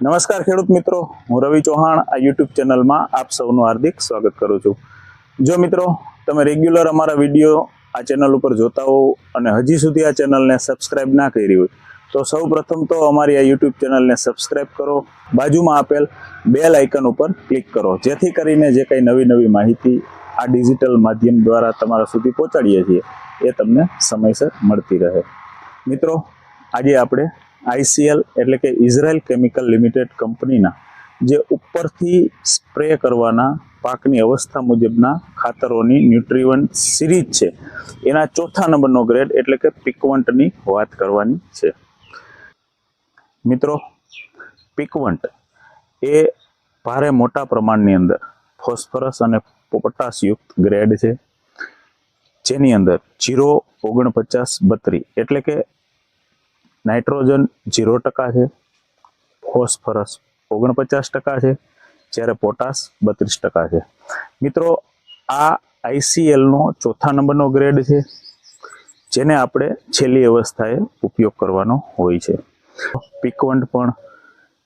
નમસ્કાર ખેડૂત મિત્રો, હું રવિ ચૌહાણ આ યુટ્યુબ ચેનલમાં આપ સૌનું હાર્દિક સ્વાગત કરું છું। જો મિત્રો તમે રેગ્યુલર અમારા વિડીયો આ ચેનલ ઉપર જોતા હો અને હજી સુધી આ ચેનલને સબસ્ક્રાઇબ ના કરી હોય તો સૌ પ્રથમ તો અમારી આ યુટ્યુબ ચેનલને સબસ્ક્રાઇબ કરો, બાજુમાં આપેલ બેલ આઇકન ઉપર ક્લિક કરો, જેથી કરીને જે કંઈ નવી માહિતી આ ડિજિટલ માધ્યમ દ્વારા તમારા સુધી પહોંચાડીએ છીએ એ તમને સમયસર મળતી રહે। મિત્રો આજે આપણે ICL એટલે કે ઇઝરાયલ કેમિકલ લિમિટેડ કંપનીના જે ઉપરથી સ્પ્રે કરવાના પાકની અવસ્થા મુજબના ખાતરોની ન્યુટ્રીવન્ટ સિરીઝ છે એના ચોથા નંબરનો ગ્રેડ એટલે કે પીકવન્ટની વાત કરવાની છે। મિત્રો પીકવન્ટ એ ભારે મોટા પ્રમાણની અંદર ફોસ્ફરસ અને પોટાશયુક્ત ગ્રેડ છે, જેની અંદર 04932 એટલે કે નાઇટ્રોજન 0% છે, ફોસ્ફરસ 49% છે, જ્યારે પોટાશ 32% છે। મિત્રો આ ICL નો ચોથા નંબરનો ગ્રેડ છે, જેને આપણે છેલ્લી અવસ્થાએ ઉપયોગ કરવાનો હોય છે। પીકવન્ટ પણ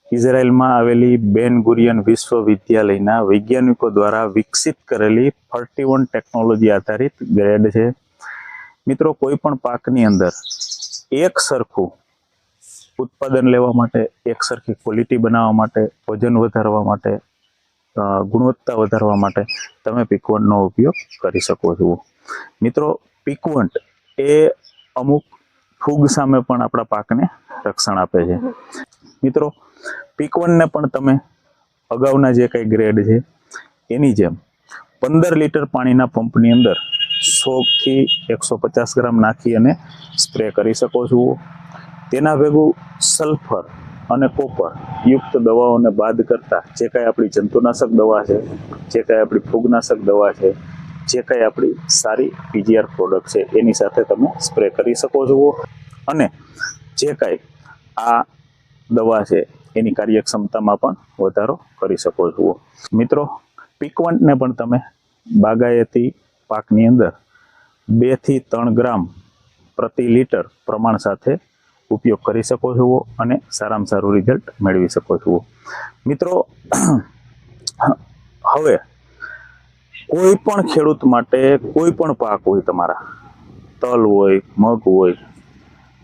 ઇઝરાયલમાં આવેલી બેન ગુરિયન વિશ્વવિદ્યાલયના વૈજ્ઞાનિકો દ્વારા વિકસિત કરેલી 31 ટેકનોલોજી આધારિત ગ્રેડ છે। મિત્રો કોઈ પણ પાકની અંદર એક સરખું ઉત્પાદન લેવા માટે, એક સરખી ક્વોલિટી બનાવવા માટે, વજન વધારવા માટે, ગુણવત્તા વધારવા માટે તમે પીકવન્ટનો ઉપયોગ કરી શકો છો। મિત્રો પીકવન્ટ એ અમુક ફૂગ સામે પણ આપણા પાકને રક્ષણ આપે છે। મિત્રો પીકવન્ટને પણ તમે અગાઉના જે કંઈ ગ્રેડ છે એની જેમ 15 લીટર પાણીના પંપની અંદર 100 થી 150 ગ્રામ નાખી અને સ્પ્રે કરી શકો છો। તેના ભેગું સલ્ફર અને કોપર યુક્ત દવાઓને બાદ કરતા જે કાંઈ આપણી જંતુનાશક દવા છે, જે કાંઈ આપણી ફૂગનાશક દવા છે, જે કાંઈ આપણી સારી PGR પ્રોડક્ટ છે એની સાથે તમે સ્પ્રે કરી શકો છો અને જે કાંઈ આ દવા છે એની કાર્યક્ષમતામાં પણ વધારો કરી શકો છો। મિત્રો પીકવન્ટને પણ તમે બાગાયતી પાકની અંદર 2 થી 3 ગ્રામ પ્રતિ લીટર પ્રમાણ સાથે ઉપયોગ કરી શકો છો અને સારામાં સારું રિઝલ્ટ મેળવી શકો છો। મિત્રો હવે કોઈ પણ ખેડૂત માટે કોઈ પણ પાક હોય, તમારા તલ હોય, મગ હોય,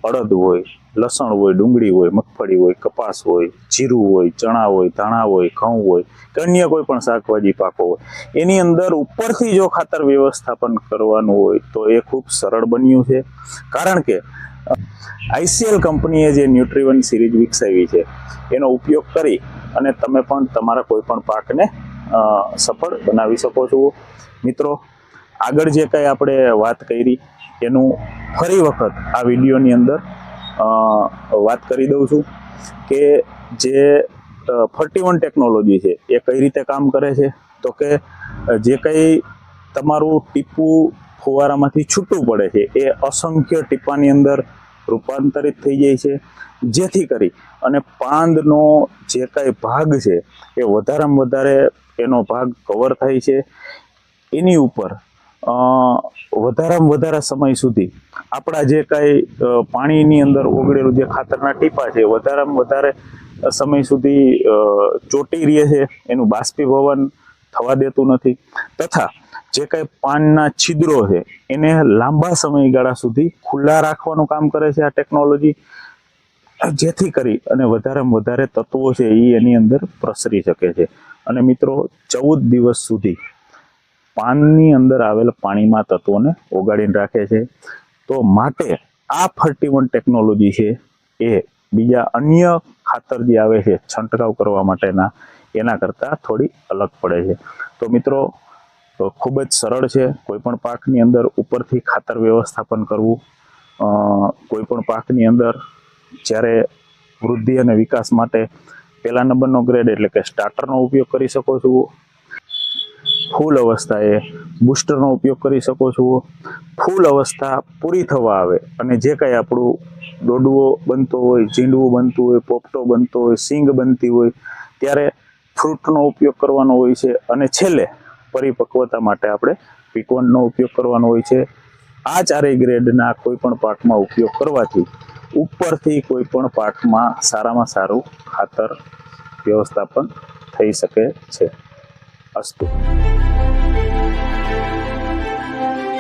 અડદ હોય, લસણ હોય, ડુંગળી હોય, મગફળી હોય, કપાસ હોય, જીરું હોય, ચણા હોય, ધાણા હોય, ઘઉં હોય કે અન્ય કોઈ પણ શાકભાજી પાકો હોય, એની અંદર ઉપરથી જો ખાતર વ્યવસ્થાપન કરવાનું હોય તો એ ખૂબ સરળ બન્યું છે। કારણ કે ICL કંપનીએ જે ન્યુટ્રીવન્ટ સિરીઝ વિકસાવી છે એનો ઉપયોગ કરી અને તમે પણ તમારા કોઈ પણ પાકને સફળ બનાવી શકો છો। મિત્રો આગળ જે કંઈ આપણે વાત કરી એનું ફરી વખત આ વિડીયોની અંદર વાત કરી દઉં છું કે જે 31 ટેકનોલોજી છે એ કઈ રીતે કામ કરે છે। તો કે જે કંઈ તમારું ટીપું ફુવારામાંથી છૂટું પડે છે એ અસંખ્ય ટીપાની અંદર રૂપાંતરિત થઈ જાય છે, જેથી કરી અને પાંદનો જે કાંઈ ભાગ છે એ વધારેમાં વધારે એનો ભાગ કવર થાય છે। એની ઉપર વધારેમાં વધારે સમય સુધી આપણા જે કાંઈ પાણીની અંદર ઓગળેલું જે ખાતરના ટીપા છે વધારેમાં વધારે સમય સુધી ચોંટી રહે છે, એનું બાષ્પીભવન થવા દેતું નથી, તથા જે કાંઈ પાનના છિદ્રો છે એને લાંબા સમયગાળા સુધી ખુલ્લા રાખવાનું કામ કરે છે આ ટેકનોલોજી, જેથી કરી અને વધારેમાં વધારે તત્વો છે એ એની અંદર પ્રસરી શકે છે અને મિત્રો 14 દિવસ સુધી પાનની અંદર આવેલ પાણીમાં તત્વોને ઓગાળીને રાખે છે। તો માટે આ 31 ટેકનોલોજી છે એ બીજા અન્ય ખાતર જે આવે છે છંટકાવ કરવા માટેના એના કરતાં થોડી અલગ પડે છે। તો મિત્રો ખૂબ જ સરળ છે કોઈ પણ પાકની અંદર ઉપરથી ખાતર વ્યવસ્થાપન કરવું। કોઈ પણ પાકની અંદર જ્યારે વૃદ્ધિ અને વિકાસ માટે પહેલા નંબરનો ગ્રેડ એટલે કે સ્ટાર્ટરનો ઉપયોગ કરી શકો છો, ફૂલ અવસ્થાએ બુસ્ટરનો ઉપયોગ કરી શકો છો, ફૂલ અવસ્થા પૂરી થવા આવે અને જે કાંઈ આપણું દોડવો બનતો હોય, ઝીંડવું બનતું હોય, પોપટો બનતો હોય, સિંગ બનતી હોય ત્યારે ફ્રૂટનો ઉપયોગ કરવાનો હોય છે અને છેલ્લે પરિપક્વતા માટે આપણે પીકવન્ટનો ઉપયોગ કરવાનો હોય છે। આ ચારેય ગ્રેડના કોઈ પણ પાકમાં ઉપયોગ કરવાથી ઉપરથી કોઈ પણ પાકમાં સારામાં સારું ખાતર વ્યવસ્થાપન થઈ શકે છે. અસ્તુ.